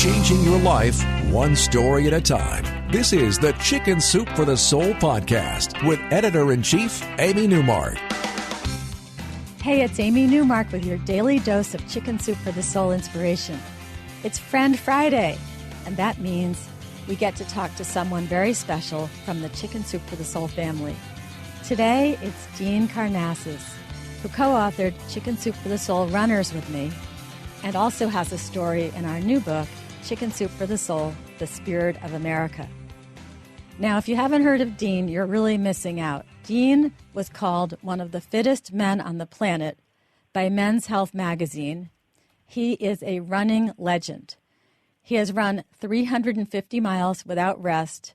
changing your life one story at a time. This is the Chicken Soup for the Soul podcast with Editor-in-Chief Amy Newmark. Hey, it's Amy Newmark with your daily dose of Chicken Soup for the Soul inspiration. It's Friend Friday, and that means we get to talk to someone very special from the Chicken Soup for the Soul family. Today, it's Dean Karnazes, who co-authored Chicken Soup for the Soul Runners with me, and also has a story in our new book, Chicken Soup for the Soul, The Spirit of America. Now, if you haven't heard of Dean, you're really missing out. Dean was called one of the fittest men on the planet by Men's Health magazine. He is a running legend. He has run 350 miles without rest.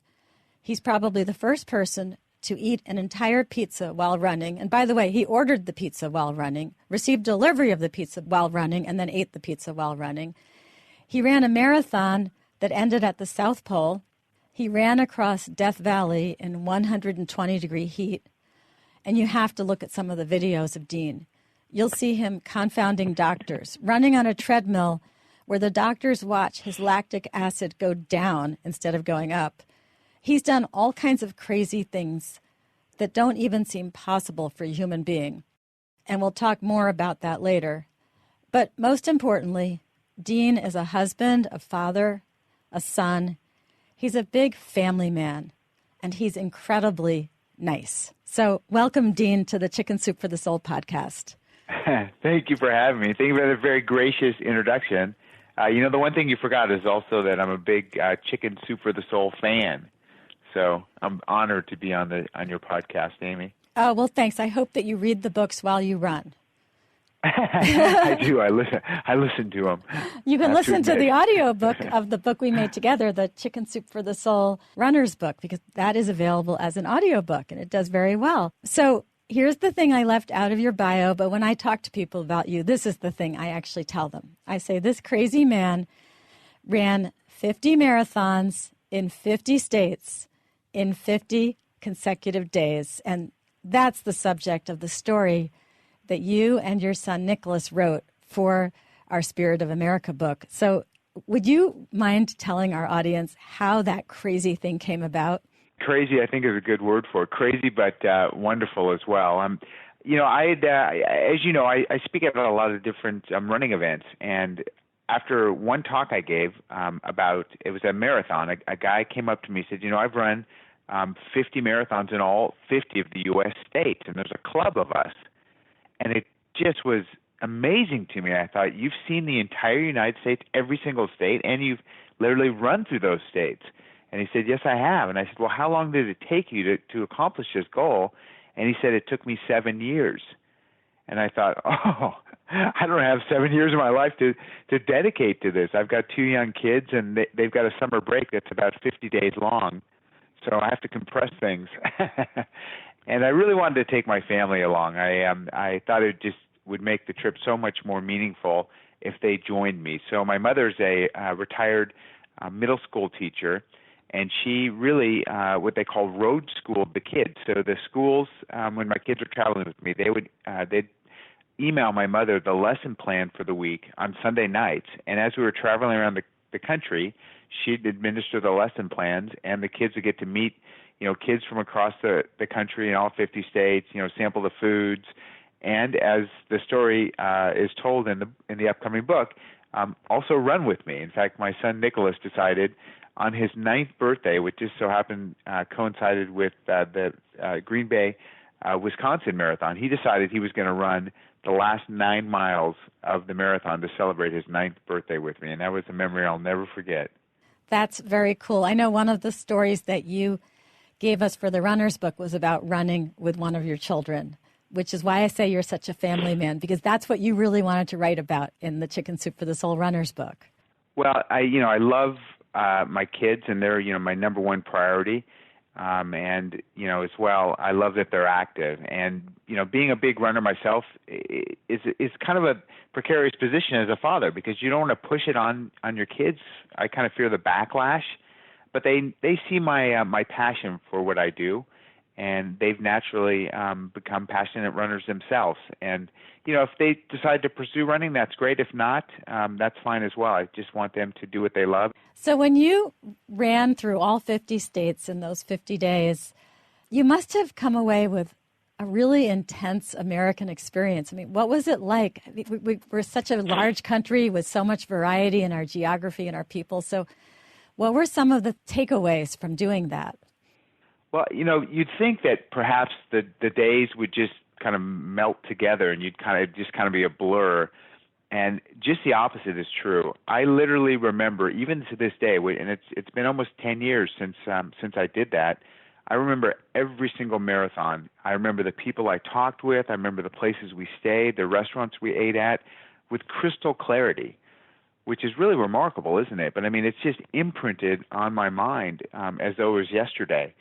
He's probably the first person to eat an entire pizza while running. And by the way, he ordered the pizza while running, received delivery of the pizza while running, and then ate the pizza while running. He ran a marathon that ended at the South Pole. He ran across Death Valley in 120-degree heat. And you have to look at some of the videos of Dean. You'll see him confounding doctors, running on a treadmill where the doctors watch his lactic acid go down instead of going up. He's done all kinds of crazy things that don't even seem possible for a human being. And we'll talk more about that later. But most importantly, Dean is a husband, a father, a son. He's a big family man, and he's incredibly nice. So welcome, Dean, to the Chicken Soup for the Soul podcast. Thank you for having me. Thank you for the very gracious introduction. The one thing you forgot is also that I'm a big Chicken Soup for the Soul fan. So I'm honored to be on your podcast, Amy. Oh, well, thanks. I hope that you read the books while you run. I do. I listen to them. You can listen to the audio book of the book we made together, the Chicken Soup for the Soul Runners book, because that is available as an audio book, and it does very well. So here's the thing I left out of your bio, but when I talk to people about you, this is the thing I actually tell them. I say, this crazy man ran 50 marathons in 50 states in 50 consecutive days. And that's the subject of the story that you and your son Nicholas wrote for our Spirit of America book. So would you mind telling our audience how that crazy thing came about? Crazy, I think, is a good word for it. Crazy, but wonderful as well. As you know, I speak at a lot of different running events, and after one talk I gave it was a marathon, a guy came up to me and said, I've run 50 marathons in all 50 of the U.S. states, and there's a club of us. And it just was amazing to me. I thought, you've seen the entire United States, every single state, and you've literally run through those states. And he said, yes, I have. And I said, well, how long did it take you to accomplish this goal? And he said, it took me 7 years. And I thought, I don't have 7 years of my life to dedicate to this. I've got 2 young kids, and they've got a summer break that's about 50 days long. So I have to compress things. And I really wanted to take my family along. I thought it just would make the trip so much more meaningful if they joined me. So my mother's a retired middle school teacher, and she really what they call road schooled the kids. So the schools, when my kids were traveling with me, they'd email my mother the lesson plan for the week on Sunday nights. And as we were traveling around the country, she'd administer the lesson plans, and the kids would get to meet, kids from across the country in all 50 states, sample the foods. And as the story is told in the upcoming book, also run with me. In fact, my son Nicholas decided on his 9th birthday, which just so happened coincided with the Green Bay, Wisconsin marathon, he decided he was going to run the last 9 miles of the marathon to celebrate his 9th birthday with me. And that was a memory I'll never forget. That's very cool. I know one of the stories that you gave us for the Runner's book was about running with one of your children, which is why I say you're such a family man, because that's what you really wanted to write about in the Chicken Soup for the Soul Runner's book. Well, I love my kids, and they're, my number one priority. And, as well, I love that they're active. And, being a big runner myself is kind of a precarious position as a father, because you don't want to push it on your kids. I kind of fear the backlash, but they see my passion for what I do. and they've naturally become passionate runners themselves. And, if they decide to pursue running, that's great. If not, that's fine as well. I just want them to do what they love. So when you ran through all 50 states in those 50 days, you must have come away with a really intense American experience. I mean, what was it like? I mean, we're such a large country with so much variety in our geography and our people. So what were some of the takeaways from doing that? Well, you'd think that perhaps the days would just kind of melt together and you'd kind of be a blur. And just the opposite is true. I literally remember, even to this day, and it's been almost 10 years since I did that. I remember every single marathon. I remember the people I talked with. I remember the places we stayed, the restaurants we ate at, with crystal clarity, which is really remarkable, isn't it? But I mean, it's just imprinted on my mind as though it was yesterday.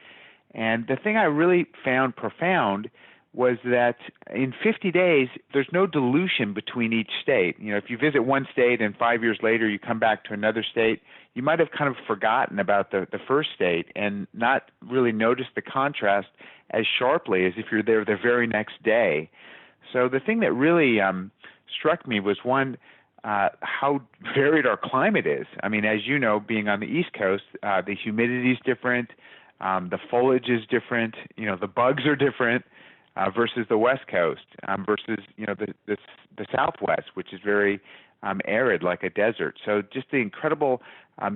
And the thing I really found profound was that in 50 days, there's no dilution between each state. If you visit one state and 5 years later you come back to another state, you might have kind of forgotten about the first state and not really noticed the contrast as sharply as if you're there the very next day. So the thing that really struck me was, one, how varied our climate is. I mean, as you know, being on the East Coast, the humidity is different, the foliage is different, the bugs are different. Versus the West Coast, versus the Southwest, which is very arid, like a desert. So just the incredible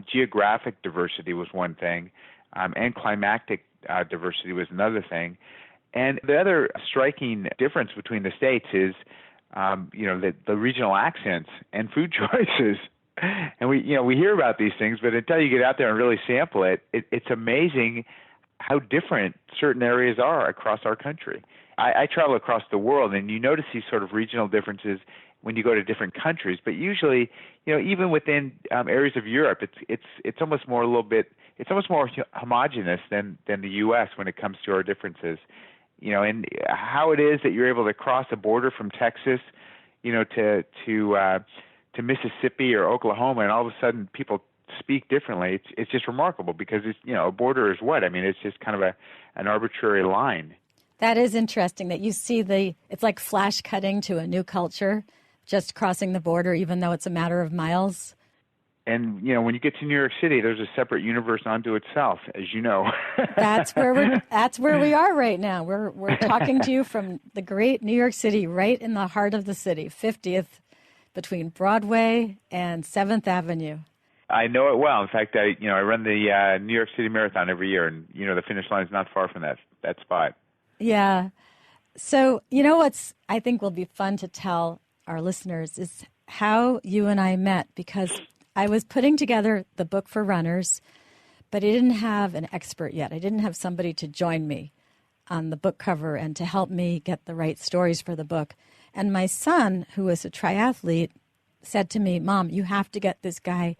geographic diversity was one thing, and climatic diversity was another thing. And the other striking difference between the states is, the regional accents and food choices. And we hear about these things, but until you get out there and really sample it, it's amazing how different certain areas are across our country. I travel across the world, and you notice these sort of regional differences when you go to different countries. But usually, even within areas of Europe, it's almost more homogenous than the U.S. when it comes to our differences. And how it is that you're able to cross a border from Texas, to Mississippi or Oklahoma, and all of a sudden people speak differently. It's just remarkable because a border is what? I mean, it's just kind of an arbitrary line. That is interesting that you see it's like flash cutting to a new culture, just crossing the border, even though it's a matter of miles. And, when you get to New York City, there's a separate universe unto itself, as you know. That's where we are right now. We're talking to you from the great New York City, right in the heart of the city, 50th, between Broadway and 7th Avenue. I know it well. In fact, I run the New York City Marathon every year, and, the finish line is not far from that spot. Yeah. So, what's I think will be fun to tell our listeners is how you and I met, because I was putting together the book for runners, but I didn't have an expert yet. I didn't have somebody to join me on the book cover and to help me get the right stories for the book. And my son, who is a triathlete, said to me, "Mom, you have to get this guy,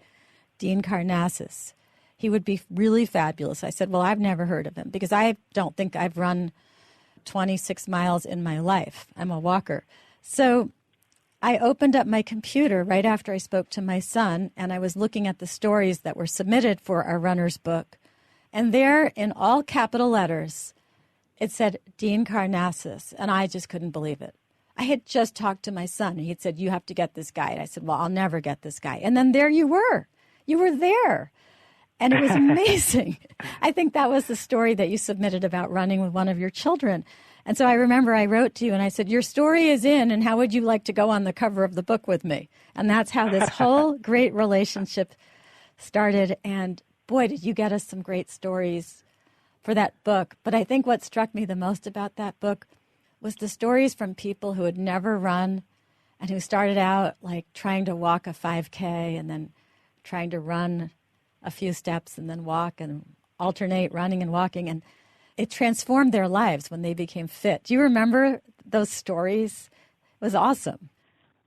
Dean Karnazes. He would be really fabulous." I said, "Well, I've never heard of him because I don't think I've run 26 miles in my life. I'm a walker." So I opened up my computer right after I spoke to my son, and I was looking at the stories that were submitted for our runner's book. And there, in all capital letters, it said Dean Karnazes, and I just couldn't believe it. I had just talked to my son, and he'd said, "You have to get this guy." And I said, "Well, I'll never get this guy." And then there you were. You were there. And it was amazing. I think that was the story that you submitted about running with one of your children. And so I remember I wrote to you and I said, "Your story is in, and how would you like to go on the cover of the book with me?" And that's how this whole great relationship started. And boy, did you get us some great stories for that book. But I think what struck me the most about that book was the stories from people who had never run and who started out like trying to walk a 5K and then trying to run a few steps and then walk and alternate running and walking. And it transformed their lives when they became fit. Do you remember those stories? It was awesome.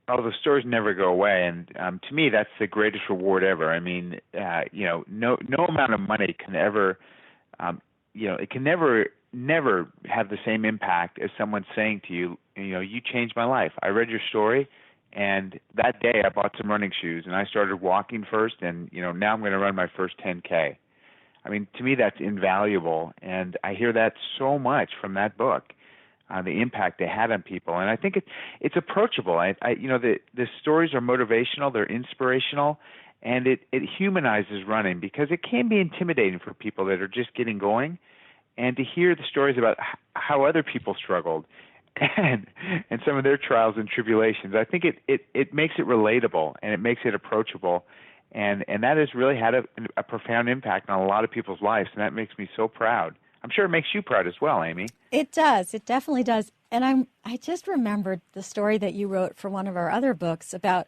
Oh, the stories never go away. And to me, that's the greatest reward ever. I mean, no amount of money can ever, it can never have the same impact as someone saying to you, "You changed my life. I read your story. And that day I bought some running shoes and I started walking first, and now I'm going to run my first 10K. I mean, to me, that's invaluable. And I hear that so much from that book, the impact they had on people. And I think it's approachable. The stories are motivational, they're inspirational, and it humanizes running, because it can be intimidating for people that are just getting going. And to hear the stories about how other people struggled and some of their trials and tribulations, I think it makes it relatable, and it makes it approachable. And that has really had a profound impact on a lot of people's lives, and that makes me so proud. I'm sure it makes you proud as well, Amy. It does. It definitely does. And I just remembered the story that you wrote for one of our other books about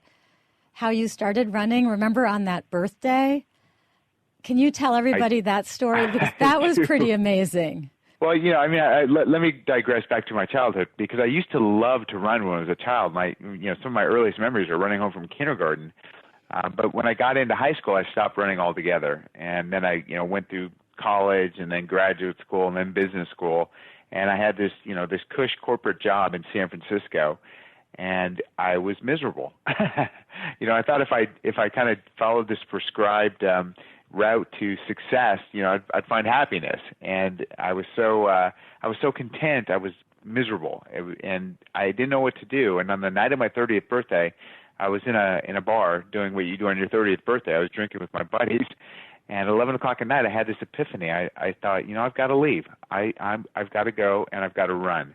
how you started running. Remember on that birthday? Can you tell everybody that story? Because that was pretty amazing. Well, let me digress back to my childhood, because I used to love to run when I was a child. Some of my earliest memories are running home from kindergarten. But when I got into high school, I stopped running altogether. And then I, went through college and then graduate school and then business school. And I had this cush corporate job in San Francisco, and I was miserable. I thought if I kind of followed this prescribed route to success, I'd find happiness. And I was so content. I was miserable, and I didn't know what to do. And on the night of my 30th birthday, I was in a bar doing what you do on your 30th birthday. I was drinking with my buddies, and at 11 o'clock at night, I had this epiphany. I thought, I've got to leave. I've got to go, and I've got to run.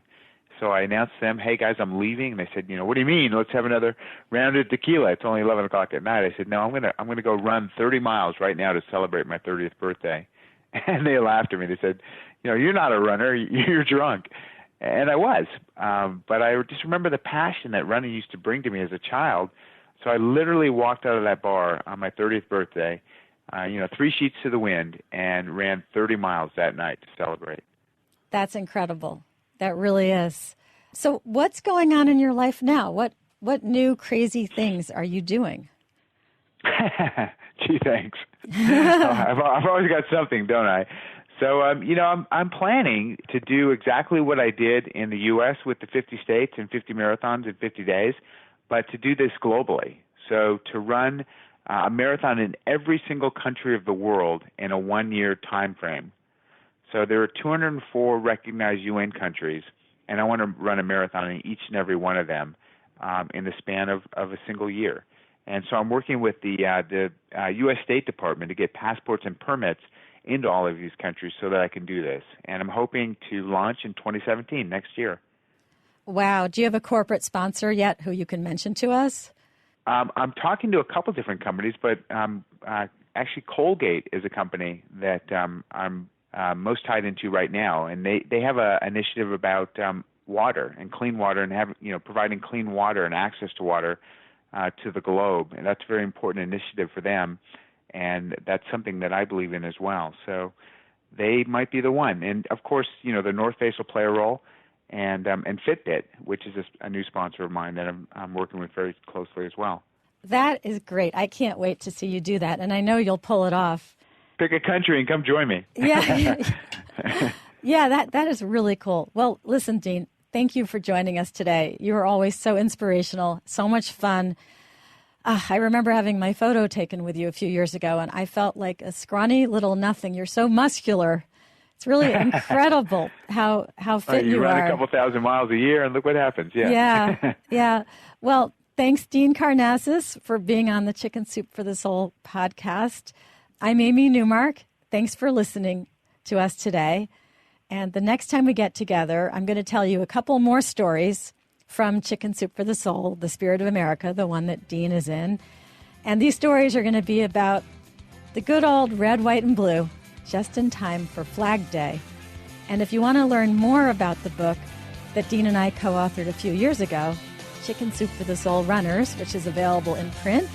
So I announced to them, "Hey guys, I'm leaving." And they said, "What do you mean? Let's have another round of tequila. It's only 11 o'clock at night." I said, "No, I'm gonna go run 30 miles right now to celebrate my 30th birthday." And they laughed at me. They said, "You're not a runner. You're drunk." And I was, but I just remember the passion that running used to bring to me as a child. So I literally walked out of that bar on my 30th birthday, 3 sheets to the wind, and ran 30 miles that night to celebrate. That's incredible. That really is. So what's going on in your life now? What new crazy things are you doing? Gee, thanks. I've always got something, don't I? So, I'm planning to do exactly what I did in the U.S. with the 50 states and 50 marathons in 50 days, but to do this globally. So to run a marathon in every single country of the world in a 1-year time frame. So there are 204 recognized UN countries, and I want to run a marathon in each and every one of them in the span of a single year. And so I'm working with the U.S. State Department to get passports and permits into all of these countries so that I can do this. And I'm hoping to launch in 2017, next year. Wow. Do you have a corporate sponsor yet who you can mention to us? I'm talking to a couple different companies, but actually Colgate is a company that I'm most tied into right now. And they have an initiative about water and clean water, and providing clean water and access to water to the globe. And that's a very important initiative for them. And that's something that I believe in as well. So they might be the one. And, of course, the North Face will play a role, and Fitbit, which is a new sponsor of mine that I'm working with very closely as well. That is great. I can't wait to see you do that, and I know you'll pull it off. Pick a country and come join me. Yeah, yeah, that is really cool. Well, listen, Dean, thank you for joining us today. You are always so inspirational, so much fun. I remember having my photo taken with you a few years ago, and I felt like a scrawny little nothing. You're so muscular. It's really incredible how fit you are. You run a couple thousand miles a year, and look what happens. Yeah. Yeah. Well, thanks, Dean Karnazes, for being on the Chicken Soup for the Soul podcast. I'm Amy Newmark. Thanks for listening to us today. And the next time we get together, I'm going to tell you a couple more stories from Chicken Soup for the Soul, The Spirit of America, the one that Dean is in. And these stories are going to be about the good old red, white, and blue, just in time for Flag Day. And if you want to learn more about the book that Dean and I co-authored a few years ago, Chicken Soup for the Soul Runners, which is available in print,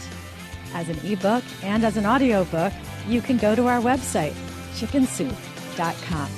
as an ebook, and as an audiobook, you can go to our website, chickensoup.com.